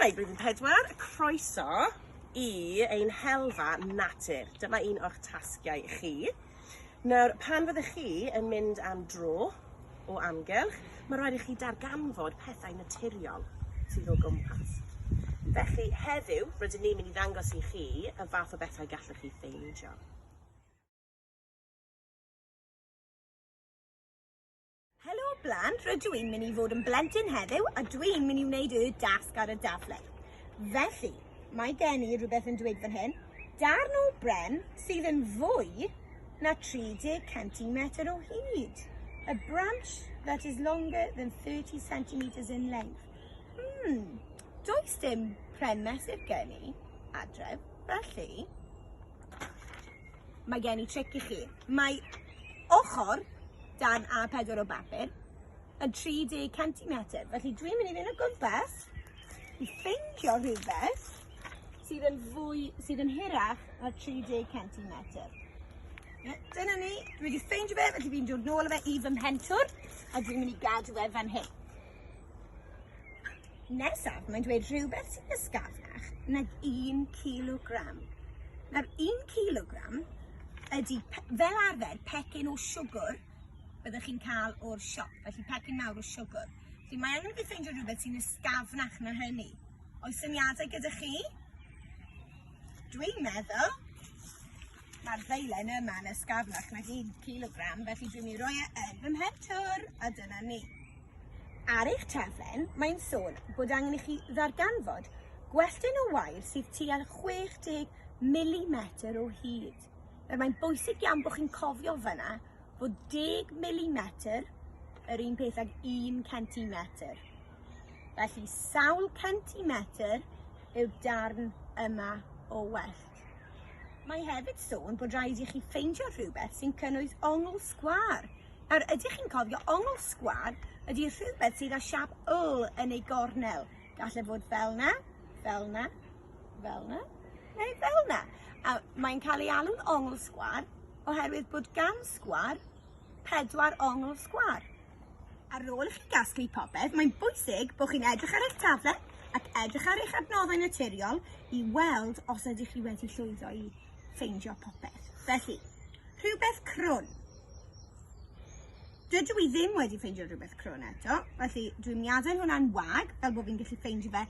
Alright, blwyddyn 4, croeso I ein helfa natur. Dyma un o'ch tasgiau chi. Nawr, pan fyddech chi yn mynd am dro o amgylch, mae rhaid I chi darganfod pethau naturiol sydd o gwmpas. Felly, heddiw, rydyn ni'n mynd I ddangos I chi y fath o bethau gallwch chi ffeindio. Helo blant, rydw i'n mynd I fod yn blentyn heddiw a dwi'n mynd I wneud y dasg ar y daflen. Felly, mae gen I rhywbeth yn dweud fan hyn, darn o bren sydd yn fwy na 30 centimetr o hyd. A branch that is longer than 30 centimetres in length. Does dim pren mesur gen I adref, felly mae gen I tric I chi. Mae ochr dan A4 o bapur yn 30 centimetr. Felly dwi'n mynd I fynd o gwmpas I ffeindio rhywbeth sydd yn hirach na 30 centimetr. Dyna ni, dwi wedi ffeindio fe, felly fi'n dod nôl o fe I fy mhentwr a dwi'n mynd I gadw fe fan hyn. Nesaf, mae'n dweud rhywbeth sy'n ysgafnach nag 1 kilogram. Nawr, 1 kilogram ydy fel arfer pecyn o siwgr byddwch chi'n cael o'r siop, felly pecyn mawr o siwgr. Felly mae angen I ffeindio rhywbeth sy'n ysgafnach na hynny. Oes syniadau gyda chi? Dwi'n meddwl mae'r ddeilen yma'n ysgafnach nag 1 kilogram, felly dwi'n mynd I roi yn fy mhentwr, a dyna ni. Ar eich taflen, mae'n sôn bod angen I chi ddarganfod gwelltyn o wair sydd tua 60 milimetr o hyd. Mae'n bwysig iawn bod chi'n cofio fyna bod 10 milimetr yr un peth ag 1 centimetr. Felly, sawl centimetr yw'r darn yma o wellt. Mae hefyd sôn bod rhaid I chi ffeindio rhywbeth sy'n cynnwys ongl sgwâr. Nawr, ydych chi'n cofio ongl sgwâr ydy rhywbeth sydd â siap Y yn ei gornel. Gallai fod fel na, fel na, fel na, neu fel na. A mae'n cael ei alw'n ongl sgwâr oherwydd bod gan sgwâr 4 ongl sgwâr. Ar ôl I chi gasglu popeth, mae'n bwysig bod chi'n edrych ar eich taflen ac edrych ar eich adnoddau naturiol I weld os ydych chi wedi llwyddo I ffeindio popeth. Felly, rhywbeth crwn. Dydw I ddim wedi ffeindio rhywbeth crwn eto, felly dwi'n mynd I adael hwnna'n wag fel bod fi'n gallu ffeindio fe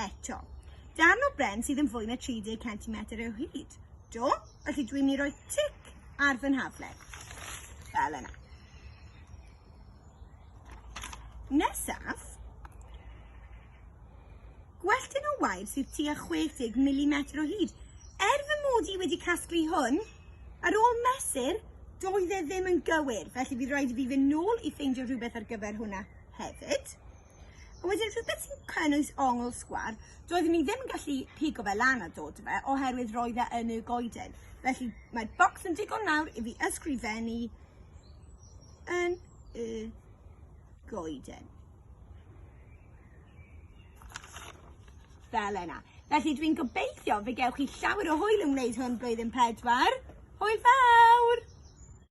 eto. Darn o bren sydd yn fwy na 30 centimetr o hyd. Do? Felly dwi'n mynd I roi tic ar fy nhaflen. Fel yna. Nesaf, gwelltyn o wair sydd tua 60 milimetr o hyd. Fy mod I wedi casglu hwn, ar ôl mesur, doedd e ddim yn gywir, felly bydd rhaid I fi fynd nôl I ffeindio rhywbeth ar gyfer hwnna hefyd. A wedyn rhywbeth sy'n cynnwys ongl sgwâr, doeddwn I ddim yn gallu pigo fe lan a dod fe oherwydd roedd e yn y goeden. Felly mae'r bocs yn digon nawr I fi ysgrifennu yn y goeden. Fel yna. Felly dwi'n gobeithio fe gewch chi llawer o hwyl yn wneud hwn blwyddyn 4. Hwyl fawr!